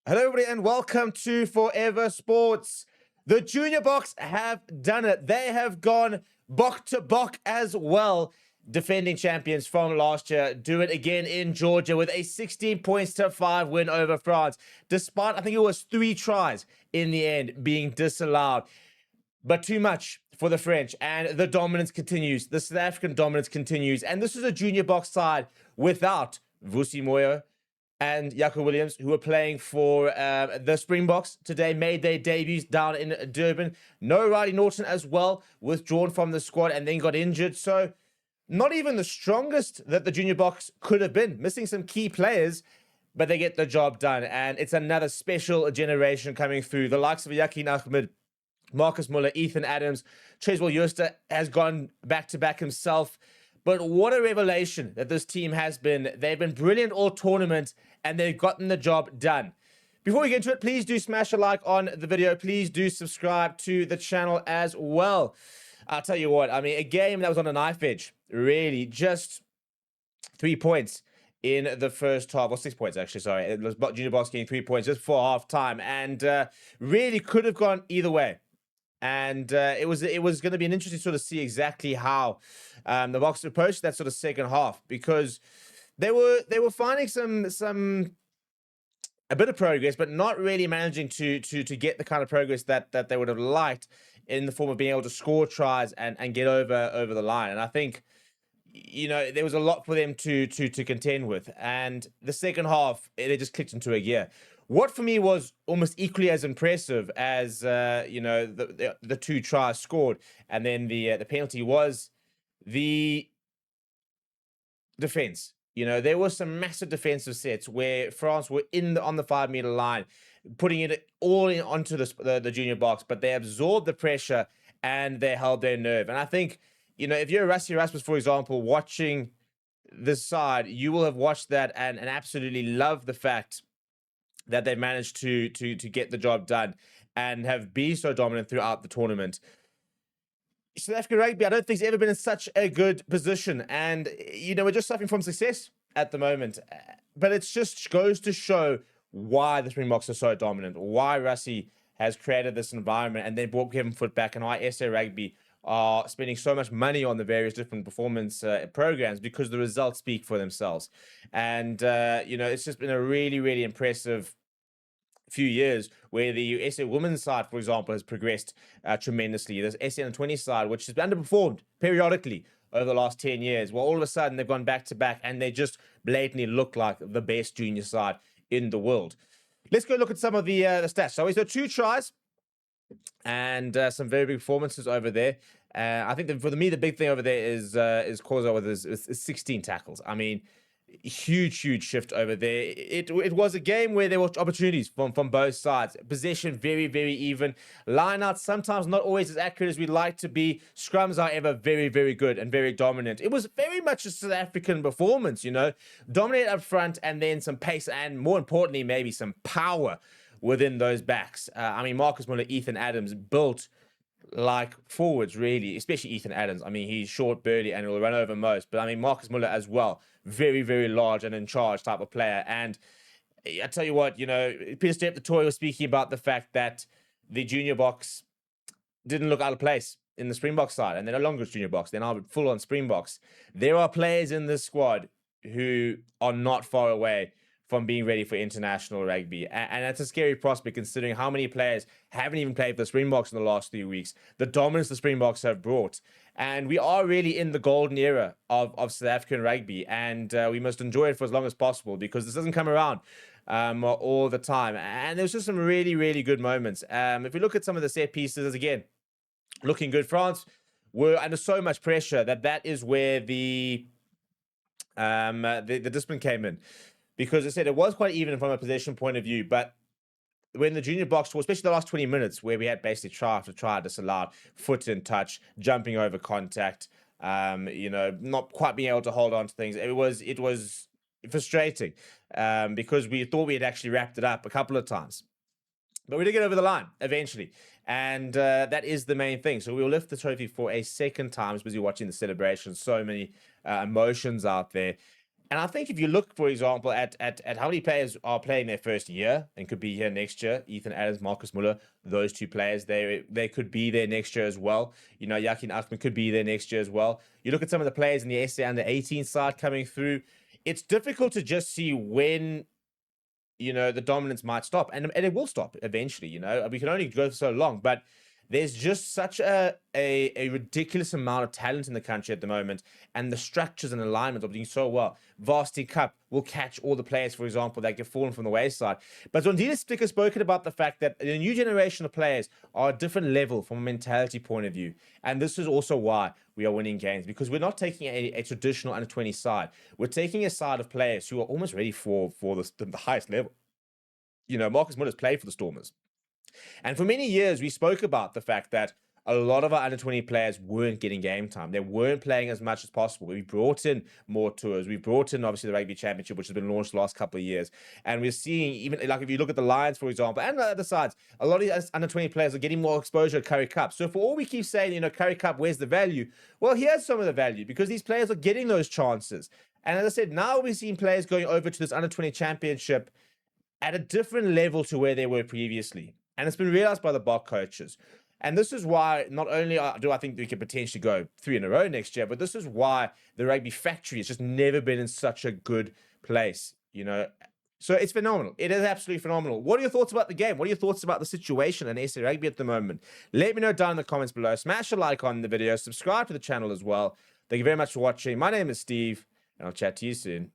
Hello, everybody, and welcome to Forever Sports. The Junior Boks have done it. They have gone bok to bok as well. Defending champions from last year do it again in Georgia with a 16 points to 5 win over France, despite, I think it was 3 tries in the end being disallowed. But too much for the French, and the dominance continues. The South African dominance continues. And this is a Junior Boks side without Vusi Moyo and Jaco Williams, who are playing for the Springboks today, made their debuts down in Durban. No Riley Norton as well, withdrawn from the squad and then got injured. So not even the strongest that the Junior Boks could have been, missing some key players, but they get the job done. And it's another special generation coming through. The likes of Yakin Ahmed, Marcus Muller, Ethan Adams, Treswell Jooste has gone back-to-back himself. But what a revelation that this team has been. They've been brilliant all tournament, and they've gotten the job done. Before we get into it, please do smash a like on the video. Please do subscribe to the channel as well. I'll tell you what, I mean, a game that was on a knife edge, really, just 3 points in the first half, or 6 points actually, sorry. It was Junior Boks getting 3 points just before half time, and really could have gone either way. And it was going to be an interesting sort of see exactly how the Boks approached that sort of second half, because they were finding a bit of progress, but not really managing to get the kind of progress that they would have liked in the form of being able to score tries and get over the line. And I think, you know, there was a lot for them to contend with. And the second half, they just clicked into a gear. What for me was almost equally as impressive as you know, the 2 tries scored, and then the penalty was the defense. You know, there were some massive defensive sets where France were on the 5-meter line, putting it all onto the Junior Boks, but they absorbed the pressure and they held their nerve. And I think, you know, if you're Rassie Erasmus, for example, watching this side, you will have watched that and absolutely love the fact that they managed to get the job done and have been so dominant throughout the tournament. South African rugby, I don't think it's ever been in such a good position. And, you know, we're just suffering from success at the moment. But it just goes to show why the Springboks are so dominant, why Rassie has created this environment and then brought Kevin Foot back, and why SA Rugby are spending so much money on the various different performance programs, because the results speak for themselves. And, you know, it's just been a really, really impressive few years where the SA women's side, for example, has progressed tremendously. There's SA U20 side, which has underperformed periodically over the last 10 years. Well, all of a sudden, they've gone back-to-back, and they just blatantly look like the best junior side in the world. Let's go look at some of the stats. So we saw 2 tries and some very big performances over there. I think that for me, the big thing over there is Khoza with 16 tackles. I mean, huge shift over there. It was a game where there were opportunities from both sides. Possession very even. Lineouts sometimes not always as accurate as we'd like to be. Scrums, however, very good and very dominant. It was very much a South African performance, you know. Dominate up front, and then some pace, and more importantly, maybe some power within those backs. I mean, Marcus Muller, Ethan Adams built like forwards, really, especially Ethan Adams. I mean, he's short, burly, and will run over most. But I mean, Marcus Muller as well, very large and in charge type of player. And I tell you what, you know, Peter Step the Toy was speaking about the fact that the Junior Boks didn't look out of place in the Springboks side, and they're no longer Junior Boks. They're now full-on Springboks. There are players in this squad who are not far away from being ready for international rugby. And that's a scary prospect, considering how many players haven't even played for the Springboks in the last 3 weeks, the dominance the Springboks have brought. And we are really in the golden era of South African rugby, and we must enjoy it for as long as possible, because this doesn't come around all the time. And there's just some really good moments. If we look at some of the set pieces, again, looking good. France were under so much pressure that is where the discipline came in. Because I said it was quite even from a possession point of view, but when the Junior Boks, especially the last 20 minutes, where we had basically try after try disallowed, foot in touch, jumping over contact, you know, not quite being able to hold on to things. It was frustrating because we thought we had actually wrapped it up a couple of times. But we did get over the line eventually. And that is the main thing. So we'll lift the trophy for a second time, as you're watching the celebration. So many emotions out there. And I think if you look, for example, at how many players are playing their first year and could be here next year, Ethan Adams, Marcus Muller, those two players, they could be there next year as well. You know, Yakin Achman could be there next year as well. You look at some of the players in the SA under 18 side coming through. It's difficult to just see when, you know, the dominance might stop, and it will stop eventually. You know, we can only go for so long, but there's just such a ridiculous amount of talent in the country at the moment, and the structures and alignment are doing so well. Varsity Cup will catch all the players, for example, that get fallen from the wayside. But Zondile Stick has spoken about the fact that the new generation of players are a different level from a mentality point of view. And this is also why we are winning games, because we're not taking a traditional under 20 side. We're taking a side of players who are almost ready for the highest level. You know, Marcus Muller's played for the Stormers. And for many years, we spoke about the fact that a lot of our under 20 players weren't getting game time. They weren't playing as much as possible. We brought in more tours. We brought in, obviously, the Rugby Championship, which has been launched the last couple of years. And we're seeing, even like if you look at the Lions, for example, and the other sides, a lot of these under 20 players are getting more exposure at Curry Cup. So for all we keep saying, you know, Curry Cup, where's the value? Well, here's some of the value, because these players are getting those chances. And as I said, now we're seeing players going over to this under 20 championship at a different level to where they were previously. And it's been realized by the Bok coaches. And this is why not only do I think we could potentially go 3 in a row next year, but this is why the rugby factory has just never been in such a good place, you know. So it's phenomenal. It is absolutely phenomenal. What are your thoughts about the game? What are your thoughts about the situation in SA Rugby at the moment? Let me know down in the comments below. Smash a like on the video. Subscribe to the channel as well. Thank you very much for watching. My name is Steve, and I'll chat to you soon.